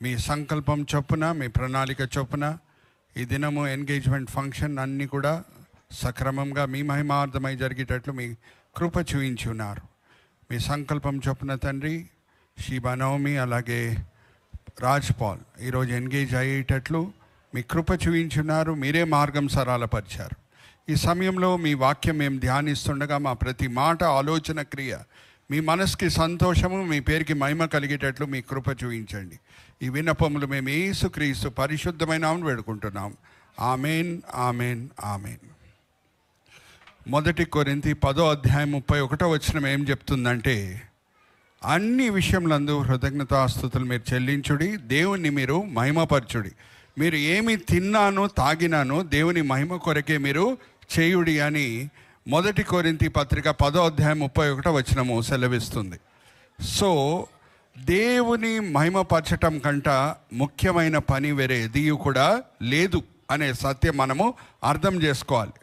మీ సంకల్పం చొప్పున, మీ ప్రణాళిక చొప్పున ఈ దినము ఎంగేజ్మెంట్ ఫంక్షన్ అన్నీ కూడా సక్రమంగా మీ మహిమార్థమై జరిగేటట్లు మీ కృప చూయించి ఉన్నారు. మీ సంకల్పం చొప్పున తండ్రి షీబా నవమి అలాగే రాజ్ పాల్ ఈరోజు ఎంగేజ్ అయ్యేటట్లు మీ కృప చూయించున్నారు. మీరే మార్గం సరళపరిచారు. ఈ సమయంలో మీ వాక్యం మేము ధ్యానిస్తుండగా మా ప్రతి మాట, ఆలోచన, క్రియ మీ మనసుకి సంతోషము, మీ పేరుకి మహిమ కలిగేటట్లు మీ కృప చూయించండి. ఈ విన్నపములు మేము యేసుక్రీస్తు పరిశుద్ధమైన నామమున వేడుకుంటున్నాం. Amen, amen, amen. 1 కొరింథీ 10:31 ఏం చెప్తుందంటే, అన్ని విషయములందు కృతజ్ఞతాస్తుతులు మీరు చెల్లించుడి, దేవుణ్ణి మీరు మహిమపరచుడి. మీరు ఏమి తిన్నానో తాగినానో దేవుని మహిమ కొరకే మీరు చేయుడి అని 1 కొరింథీ పత్రిక 10:31 సెలవిస్తుంది. సో దేవుని మహిమపరచటం కంట ముఖ్యమైన పని వేరే ఏది కూడా లేదు అనే సత్యం మనము అర్థం చేసుకోవాలి.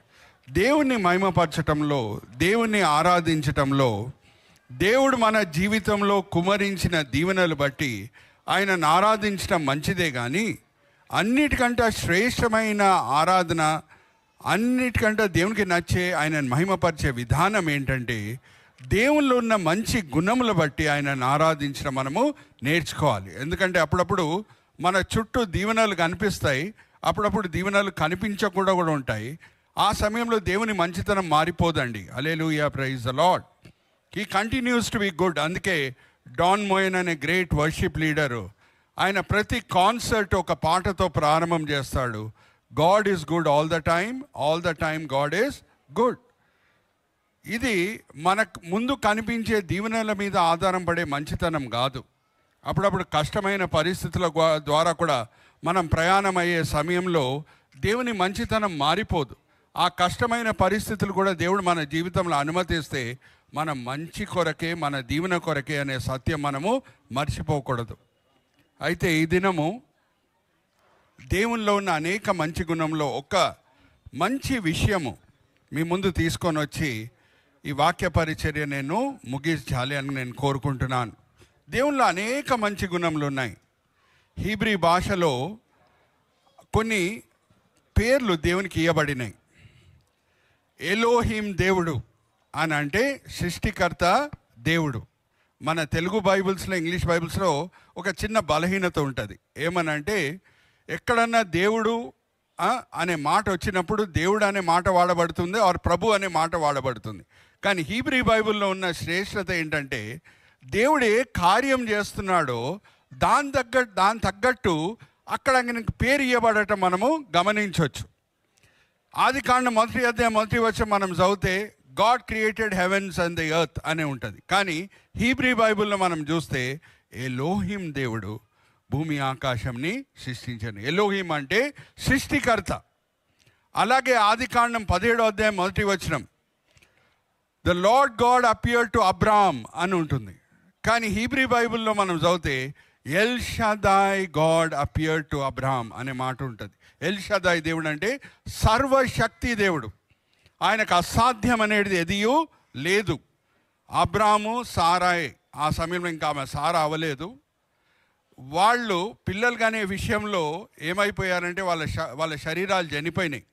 దేవుణ్ణి మహిమపరచటంలో, దేవుణ్ణి ఆరాధించటంలో, దేవుడు మన జీవితంలో కుమరించిన దీవెనలు బట్టి ఆయనను ఆరాధించడం మంచిదే. కానీ అన్నిటికంటే శ్రేష్టమైన ఆరాధన, అన్నిటికంటే దేవునికి నచ్చే ఆయనను మహిమపరిచే విధానం ఏంటంటే, దేవుల్లో ఉన్న మంచి గుణములు బట్టి ఆయనను ఆరాధించడం మనము నేర్చుకోవాలి. ఎందుకంటే అప్పుడప్పుడు మన చుట్టూ దీవెనలు కనిపిస్తాయి, అప్పుడప్పుడు దీవెనలు కనిపించకుండా కూడా ఉంటాయి. ఆ సమయంలో దేవుని మంచితనం మారిపోదండి. Hallelujah, praise the Lord. He continues to be good. అందుకే డాన్ మోయన్ అనే గ్రేట్ వర్షిప్ లీడరు ఆయన ప్రతి కాన్సర్ట్ ఒక పాటతో ప్రారంభం చేస్తాడు. God is good all the time God is good. ఇది మనకు ముందు కనిపించే దీవెనల మీద ఆధారం పడే మంచితనం కాదు. అప్పుడప్పుడు కష్టమైన పరిస్థితుల ద్వారా కూడా మనం ప్రయాణం అయ్యే సమయంలో దేవుని మంచితనం మారిపోదు. ఆ కష్టమైన పరిస్థితులు కూడా దేవుడు మన జీవితంలో అనుమతిస్తే మన మంచి కొరకే, మన దీవెన కొరకే అనే సత్యం మనము మర్చిపోకూడదు. అయితే ఈ దినము దేవునిలో ఉన్న అనేక మంచి గుణంలో ఒక మంచి విషయము మీ ముందు తీసుకొని వచ్చి ఈ వాక్య పరిచర్య నేను ముగించాలి అని నేను కోరుకుంటున్నాను. దేవునిలో అనేక మంచి గుణములు ఉన్నాయి. హీబ్రీ భాషలో కొన్ని పేర్లు దేవునికి ఇవ్వబడినాయి. ఎలోహిం దేవుడు అని అంటే సృష్టికర్త దేవుడు. మన తెలుగు బైబిల్స్లో, ఇంగ్లీష్ బైబిల్స్లో ఒక చిన్న బలహీనత ఉంటుంది. ఏమనంటే ఎక్కడన్నా దేవుడు అనే మాట వచ్చినప్పుడు దేవుడు అనే మాట వాడబడుతుంది, ఆర్ ప్రభు అనే మాట వాడబడుతుంది. కానీ హీబ్రీ బైబిల్లో ఉన్న శ్రేష్టత ఏంటంటే, దేవుడు ఏ కార్యం చేస్తున్నాడో దాని తగ్గట్టు అక్కడ ఆయనకు పేరు ఇవ్వబడటం మనము గమనించవచ్చు. ఆదికాండం 1:1 మనం చదివితే God created heavens and the earth అనే ఉంటుంది. కానీ హీబ్రీ బైబిల్లో మనం చూస్తే ఎలోహిం దేవుడు భూమి ఆకాశంని సృష్టించను. ఎలోహిం అంటే సృష్టికర్త. అలాగే ఆదికాండం 17:1 the lord God appeared to Abram అని ఉంటుంది. కానీ హీబ్రీ బైబిల్లో మనం చదివితే L షదాయ్ God appeared to Abram అనే మాట ఉంటుంది. ఎల్ షదాయ్ దేవుడు అంటే సర్వశక్తి దేవుడు. ఆయనకు అసాధ్యం అనేది ఎదియూ లేదు. అబ్రాము, సారాయ్, ఆ సమయంలో ఇంకా ఆమె సారా అవ్వలేదు. వాళ్ళు పిల్లలు కానే విషయంలో ఏమైపోయారంటే వాళ్ళ శరీరాలు చనిపోయినాయి.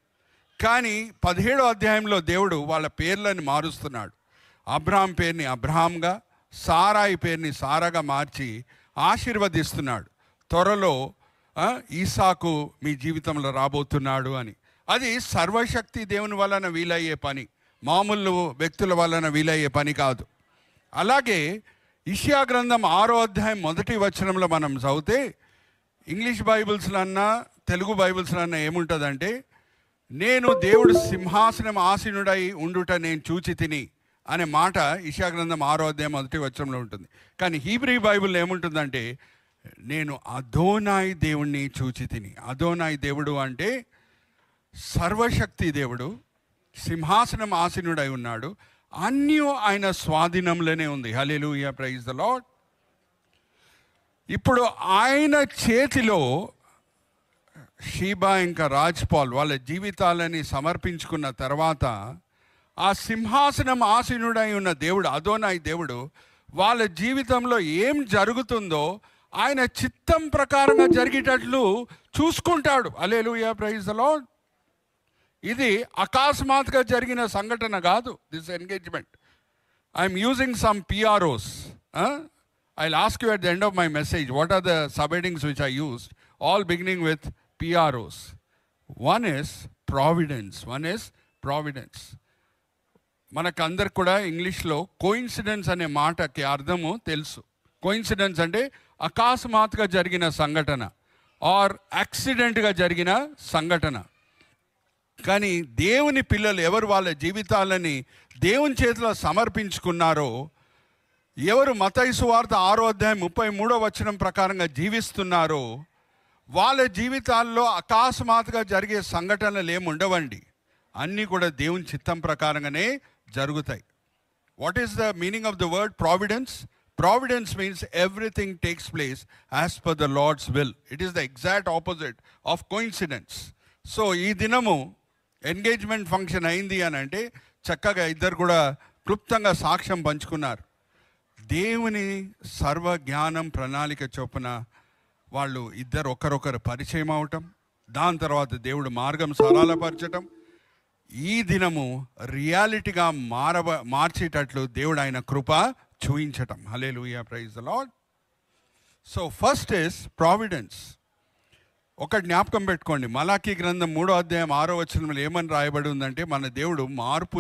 కానీ 17వ అధ్యాయంలో దేవుడు వాళ్ళ పేర్లను మారుస్తున్నాడు. అబ్రాం పేరుని అబ్రాహాంగా, సారాయి పేరుని సారాగా మార్చి ఆశీర్వదిస్తున్నాడు. త్వరలో ఈసాకు మీ జీవితంలో రాబోతున్నాడు అని. అది సర్వశక్తి దేవుని వలన వీలయ్యే పని, మామూలు వ్యక్తుల వలన వీలయ్యే పని కాదు. అలాగే ఇషియా గ్రంథం 6:1 మనం చదివితే ఇంగ్లీష్ బైబిల్స్లో అన్నా తెలుగు బైబిల్స్లో అన్నా ఏముంటుందంటే, నేను దేవుడు సింహాసనం ఆసీనుడై ఉండుట నేను చూచి తిని అనే మాట ఇషియా గ్రంథం 6:1 ఉంటుంది. కానీ హీబ్రీ బైబిల్లో ఏముంటుందంటే, నేను అదోనాయి దేవుణ్ణి చూచి తిని. అదోనాయి దేవుడు అంటే సర్వశక్తి దేవుడు, సింహాసనం ఆసీనుడై ఉన్నాడు, అన్నీ ఆయన స్వాధీనంలోనే ఉంది. హల్లెలూయా, ప్రైజ్ ద లార్డ్. ఇప్పుడు ఆయన చేతిలో షీబా ఇంకా రాజ్ పాల్ వాళ్ళ జీవితాలని సమర్పించుకున్న తర్వాత ఆ సింహాసనం ఆసీనుడై ఉన్న దేవుడు, అదోనాయి దేవుడు, వాళ్ళ జీవితంలో ఏం జరుగుతుందో ఆయన చిత్తం ప్రకారంగా జరిగేటట్లు చూసుకుంటాడు. హల్లెలూయా, ప్రైజ్ ది లార్డ్. ఇది అకస్మాత్తుగా జరిగిన సంఘటన కాదు. This engagement I'm using some PROs. I'll ask you at the end of my message what are the subheadings which I used, all beginning with PROs. One is providence. మనకందరికి కూడా ఇంగ్లీష్లో coincidence అనే మాటకి అర్థము తెలుసు. కోయిన్సిడెన్స్ అంటే అకస్మాత్తుగా జరిగిన సంఘటన ఆర్ యాక్సిడెంట్గా జరిగిన సంఘటన. కానీ దేవుని పిల్లలు ఎవరు వాళ్ళ జీవితాలని దేవుని చేతిలో సమర్పించుకున్నారో, ఎవరు మత్తయి సువార్త 6:33 ప్రకారంగా జీవిస్తున్నారో, వాళ్ళ జీవితాల్లో అకస్మాత్తుగా జరిగే సంఘటనలు ఏముండవండి. అన్నీ కూడా దేవుని చిత్తం ప్రకారంగానే జరుగుతాయి. What is the meaning of the word providence? Providence means everything takes place as per the Lord's will. It is the exact opposite of coincidence. So, ఈ దినము ఎంగేజ్మెంట్ ఫంక్షన్ అయింది అని అంటే చక్కగా ఇద్దరు కూడా క్లుప్తంగా సాక్ష్యం పంచుకున్నారు. దేవుని సర్వ జ్ఞానం ప్రణాళిక చొప్పున వాళ్ళు ఇద్దరు ఒకరొకరు పరిచయం అవటం, దాని తర్వాత దేవుడు మార్గం సరళపరచటం, ఈ దినము రియాలిటీగా మార్చేటట్లు దేవుడు ఆయన కృప చూయించటం. Hallelujah, praise the Lord. So first is providence. ఒక జ్ఞాపకం పెట్టుకోండి, మలాకీ గ్రంథం 3:6 ఏమని రాయబడి ఉందంటే, మన దేవుడు మార్పు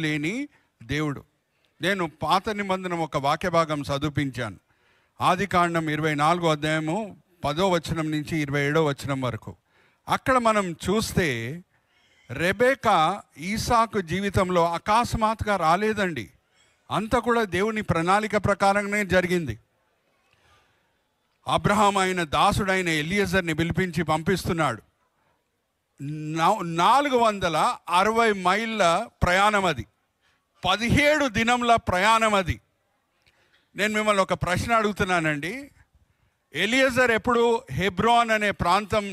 లేని దేవుడు. నేను పాత నిబంధన ఒక వాక్య భాగం చదివించాను. ఆదికాండం 24:10 నుంచి 27 వరకు. అక్కడ మనం చూస్తే రెబెకా ఈసాకు జీవితంలో అకస్మాత్తుగా రాలేదండి. అంతా కూడా దేవుని ప్రణాళిక ప్రకారంగానే జరిగింది. అబ్రహాం ఆయన దాసుడైన ఎలియజర్ని పిలిపించి పంపిస్తున్నాడు. 460 మైళ్ళ ప్రయాణం అది, 17 దినంల ప్రయాణం అది. నేను మిమ్మల్ని ఒక ప్రశ్న అడుగుతున్నానండి. ఎలియజర్ ఎప్పుడు హెబ్రోన్ అనే ప్రాంతం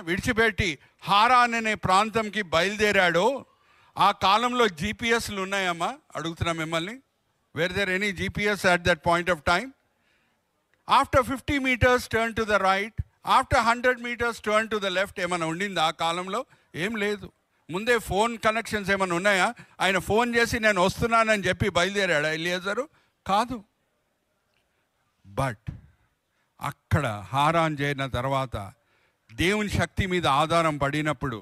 విడిచిపెట్టి హారాన్ అనే ప్రాంతంకి బయలుదేరాడో, ఆ కాలంలో జీపీఎస్లు ఉన్నాయమ్మా? అడుగుతున్నా మిమ్మల్ని. Where there any GPS at that point of time? After 50 meters turn to the right, after 100 meters turn to the left ఏమైనా ఉండింది ఆ కాలంలో? ఏం లేదు. ముందే ఫోన్ కనెక్షన్స్ ఏమైనా ఉన్నాయా? ఆయన ఫోన్ చేసి నేను వస్తున్నానని చెప్పి బయలుదేరాడా ఎలియజరు? కాదు. బట్ అక్కడ హారాన్ చేరిన తర్వాత దేవుని శక్తి మీద ఆధారం పడినప్పుడు,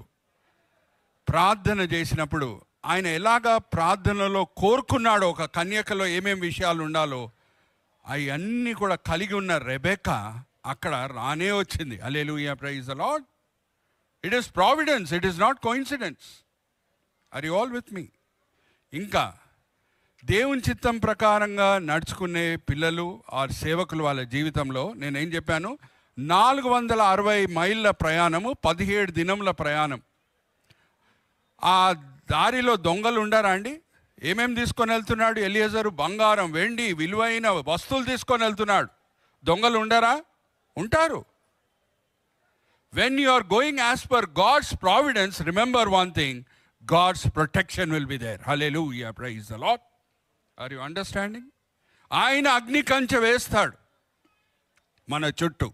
ప్రార్థన చేసినప్పుడు, ఆయన ఎలాగా ప్రార్థనలో కోరుకున్నాడో ఒక కన్యకలో ఏమేం విషయాలు ఉండాలో అవన్నీ కూడా కలిగి ఉన్న రెబెకా అక్కడ రానే వచ్చింది. Hallelujah, praise the Lord. It is providence, it is not coincidence. Are you all with me? ఇంకా దేవుని చిత్తం ప్రకారంగా నడుచుకునే పిల్లలు ఆర్ సేవకులు వాళ్ళ జీవితంలో నేనేం చెప్పాను? 460 మైళ్ళ ప్రయాణము, 17 దినముల ప్రయాణం. ఆ దారిలో దొంగలు ఉండారా అండి? ఏమేమి తీసుకొని వెళ్తున్నాడు ఎలియజరు? బంగారం, వెండి, విలువైన వస్తువులు తీసుకొని వెళ్తున్నాడు. దొంగలు ఉండరా? ఉంటారు. When you are going as per God's providence, remember one thing, God's protection will be there. Hallelujah, praise the Lord. Are you understanding? ఆయన అగ్ని కంచె వేస్తాడు మన చుట్టూ.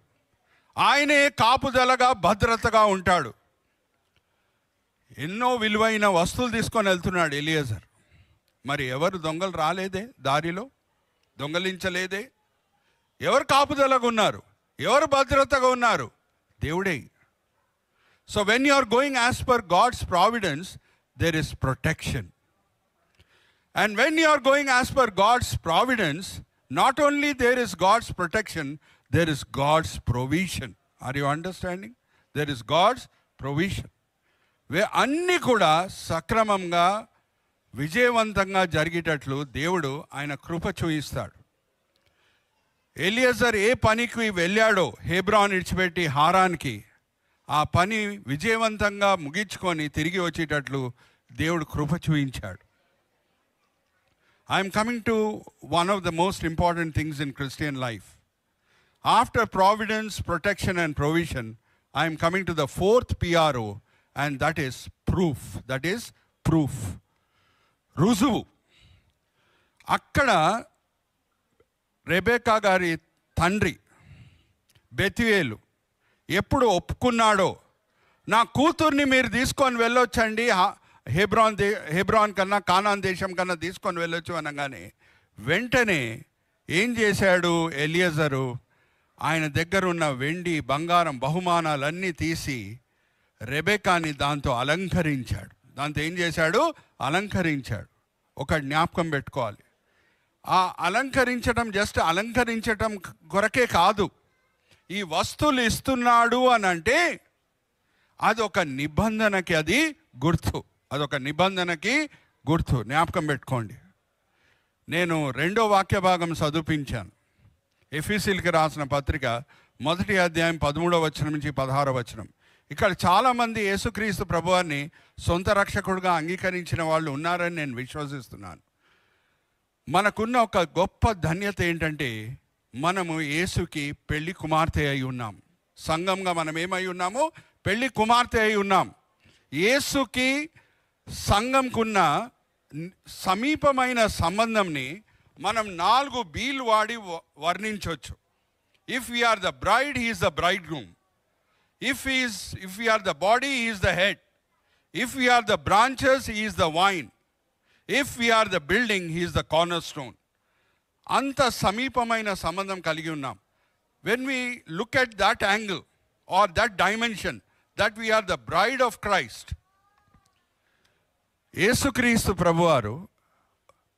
ఆయనే కాపుదలగా భద్రతగా ఉంటాడు. ఎన్నో విలువైన వస్తువులు తీసుకొని వెళ్తున్నాడు ఎలియజర్. మరి ఎవరు దొంగలు రాలేదే? దారిలో దొంగలించలేదే? ఎవరు కాపుదలగా ఉన్నారు? ఎవరు భద్రతగా ఉన్నారు? దేవుడే. So when you are going as per God's providence, there is protection. And when you are going as per God's providence, not only there is God's protection, there is God's provision. Are you understanding? There is God's provision. అన్నీ కూడా సక్రమంగా విజయవంతంగా జరిగేటట్లు దేవుడు ఆయన కృప చూయిస్తాడు. Eliezer ఏ పనికి వెళ్ళాడో హెబ్రోన్ విడిచిపెట్టి హారాన్కి, ఆ పని విజయవంతంగా ముగించుకొని తిరిగి వచ్చేటట్లు దేవుడు కృప చూయించాడు. I'm coming to one of the most important things in Christian life. After providence, protection and provision, I am coming to the fourth PRO, and that is proof. That is proof. రుజువు. అక్కడ Rebecca గారి తండ్రి Bethuel ఎప్పుడు ఒప్పుకున్నాడో, నా కూతుర్ని మీరు తీసుకొని వెళ్ళొచ్చండి, హెబ్రాన్ కన్నా కానాన్ దేశం కన్నా తీసుకొని వెళ్ళొచ్చు అనగానే వెంటనే ఏం చేశాడు ఎలియజరు? ఆయన దగ్గర ఉన్న వెండి బంగారం బహుమానాలన్నీ తీసి రెబెకాని దాంతో అలంకరించాడు. దాంతో ఏం చేశాడు? అలంకరించాడు. ఒక జ్ఞాపకం పెట్టుకోవాలి, ఆ అలంకరించడం జస్ట్ అలంకరించడం కొరకే కాదు. ఈ వస్తువులు ఇస్తున్నాడు అని అంటే అదొక నిబంధనకి అది గుర్తు, అదొక నిబంధనకి గుర్తు. జ్ఞాపకం పెట్టుకోండి. నేను 2వ వాక్య భాగం చదివించాను. ఎఫెసీయులకు రాసిన పత్రిక 1వ అధ్యాయం 13వ వచనం నుంచి 16వ వచనం. ఇక్కడ చాలామంది యేసుక్రీస్తు ప్రభువాన్ని సొంత రక్షకుడుగా అంగీకరించిన వాళ్ళు ఉన్నారని నేను విశ్వసిస్తున్నాను. మనకున్న ఒక గొప్ప ధన్యత ఏంటంటే మనము యేసుకి పెళ్లి కుమార్తె అయి ఉన్నాం. సంఘంగా మనం ఏమై ఉన్నాము? పెళ్లి కుమార్తె అయి ఉన్నాం. యేసుకి సంఘంకున్న సమీపమైన సంబంధంని మనం 4 బీలు వాడి వర్ణించవచ్చు. If we are the bride, he is the bridegroom. If we are the body, he is the head. If we are the branches, he is the vine. If we are the building, he is the cornerstone. అంత సమీపమైన సంబంధం కలిగి ఉన్నాం. When we look at that angle or that dimension, that we are the bride of Christ. యేసుక్రీస్తు ప్రభువారు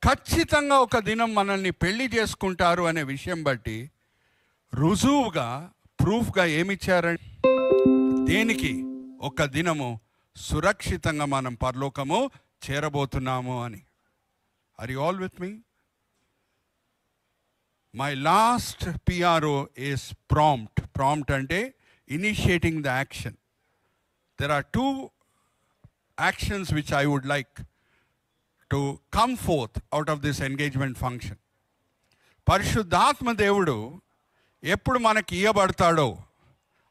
ఖచ్చితంగా ఒక దినం మనల్ని పెళ్లి చేసుకుంటారు అనే విషయం బట్టి రుజువుగా, ప్రూఫ్గా ఏమిచ్చారండి? దేనికి? ఒక దినము సురక్షితంగా మనం పరలోకము చేరబోతున్నాము అని. Are you all with me? My last PRO is prompt. Prompt అంటే initiating the action. There are 2 actions which I would like to come forth out of this engagement function. పరిశుద్ధాత్మ దేవుడు ఎప్పుడు మనకి ఇయ్యబడతాడో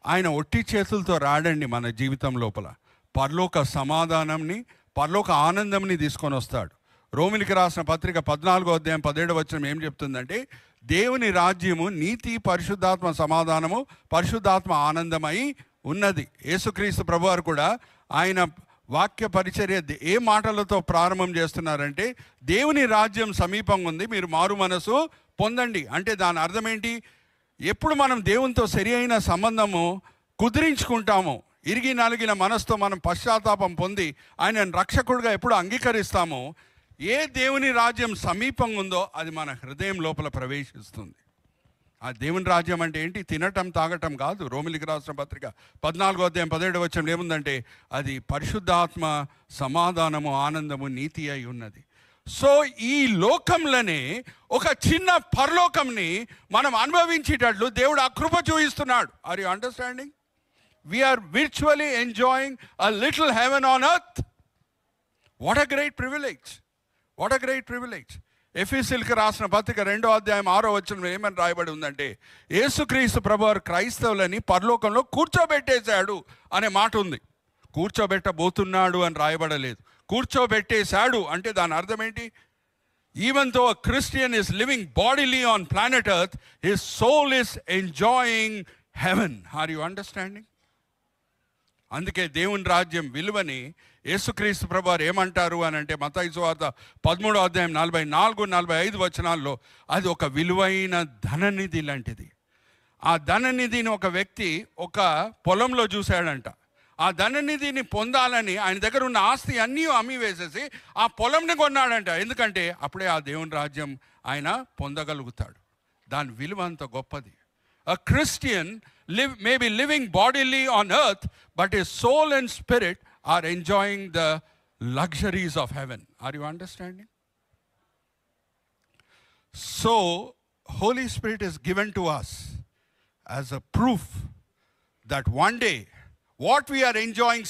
ఆయన ఒట్టి చేతులతో రాడండి. మన జీవితం లోపల పరలోక సమాధానంని, పరలోక ఆనందంని తీసుకొని వస్తాడు. రోమిలికి రాసిన పత్రిక 14వ అధ్యాయం 17వ వచనం ఏం చెప్తుందంటే, దేవుని రాజ్యము నీతి, పరిశుద్ధాత్మ సమాధానము, పరిశుద్ధాత్మ ఆనందమై ఉన్నది. యేసుక్రీస్తు ప్రభువారు కూడా ఆయన వాక్య పరిచర్య ఏ మాటలతో ప్రారంభం చేస్తున్నారంటే, దేవుని రాజ్యం సమీపంగా ఉంది, మీరు మారు మనసు పొందండి. అంటే దాని అర్థం ఏంటి? ఎప్పుడు మనం దేవునితో సరి అయిన సంబంధము కుదిరించుకుంటామో, ఇరిగి నలిగిన మనసుతో మనం పశ్చాత్తాపం పొంది ఆయన రక్షకుడిగా ఎప్పుడు అంగీకరిస్తామో, ఏ దేవుని రాజ్యం సమీపంగా ఉందో అది మన హృదయం లోపల ప్రవేశిస్తుంది. ఆ దేవుని రాజ్యం అంటే ఏంటి? తినటం తాగటం కాదు. రోమిలికి రాసిన పత్రిక 14వ అధ్యాయం 17వ వచనం ఏముందంటే, అది పరిశుద్ధాత్మ సమాధానము, ఆనందము, నీతి అయి ఉన్నది. సో ఈ లోకంలోనే ఒక చిన్న పరలోకంని మనం అనుభవించేటట్లు దేవుడు ఆ కృప చూపిస్తున్నాడు. Are you understanding? We are virtually enjoying a little heaven on earth. What a great privilege, what a great privilege. ఎఫెసీయులకు రాసిన పత్రిక 2వ అధ్యాయం 6వ వచనంలో ఏమని రాయబడి ఉందంటే, యేసుక్రీస్తు ప్రభువారు క్రైస్తవులని పరలోకంలో కూర్చోబెట్టేశాడు అనే మాట ఉంది. కూర్చోబెట్టబోతున్నాడు అని రాయబడలేదు. కూర్చోబెట్టేశాడు అంటే దాని అర్థం ఏంటి? Even though a Christian is living bodily on planet earth, his soul is enjoying heaven. Are you understanding? అందుకే దేవుని రాజ్యం విలువని యేసుక్రీస్తు ప్రభువారు ఏమంటారు అని అంటే, మత్తయి సువార్త 13వ అధ్యాయం 44-45 వచనాల్లో అది ఒక విలువైన ధననిధి లాంటిది. ఆ ధననిధిని ఒక వ్యక్తి ఒక పొలంలో చూశాడంట. ఆ ధననిధిని పొందాలని ఆయన దగ్గర ఉన్న ఆస్తి అన్నీ అమ్మి వేసేసి ఆ పొలంని కొన్నాడంట. ఎందుకంటే అప్పుడే ఆ దేవుని రాజ్యం ఆయన పొందగలుగుతాడు. దాని విలువ అంత గొప్పది. A Christian may be living bodily on earth, but his soul and spirit are enjoying the luxuries of heaven. Are you understanding? So, Holy Spirit is given to us as a proof that one day what we are enjoying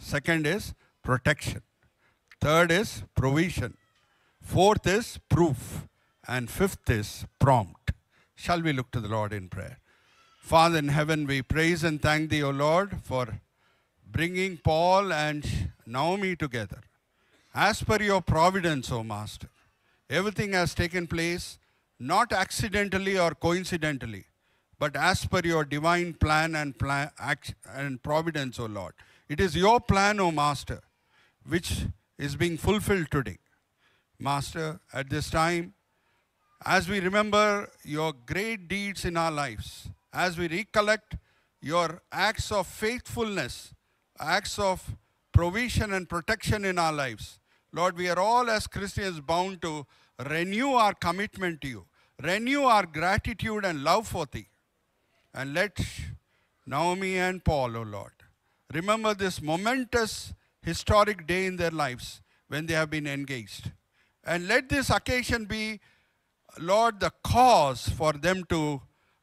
Second is protection. Third is provision. Fourth is proof. And fifth is prompt. Shall we look to the Lord in prayer? Father in heaven, we praise and thank thee, O Lord, for bringing Paul and Naomi together. As per your providence, O Master, everything has taken place not accidentally or coincidentally, but as per your divine plan and providence, O Lord. It is your plan, O Master, which is being fulfilled today. Master, at this time, as we remember your great deeds in our lives, as we recollect your acts of faithfulness, acts of provision and protection in our lives, Lord, we are all as Christians bound to renew our commitment to you, renew our gratitude and love for thee. And let Naomi and Paul, O Lord, remember this momentous historic day in their lives when they have been engaged. And let this occasion be, Lord, the cause for them to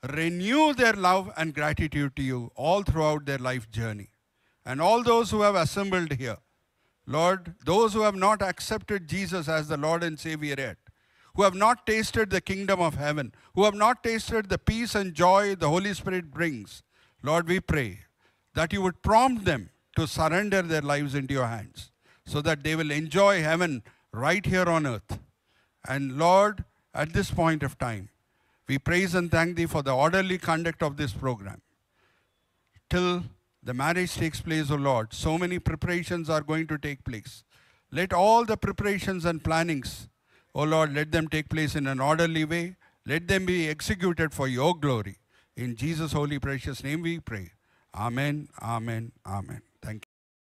renew their love and gratitude to you all throughout their life journey. And all those who have assembled here, Lord, those who have not accepted Jesus as the Lord and Savior yet, who have not tasted the kingdom of heaven, who have not tasted the peace and joy the Holy Spirit brings, Lord, we pray that you would prompt them to surrender their lives into your hands so that they will enjoy heaven right here on earth. And Lord, at this point of time, we praise and thank thee for the orderly conduct of this program. Till the marriage takes place, O Lord, so many preparations are going to take place. Let all the preparations and plannings, O Lord, let them take place in an orderly way. Let them be executed for your glory. In Jesus' holy precious name we pray. Amen, amen, amen. Thank you.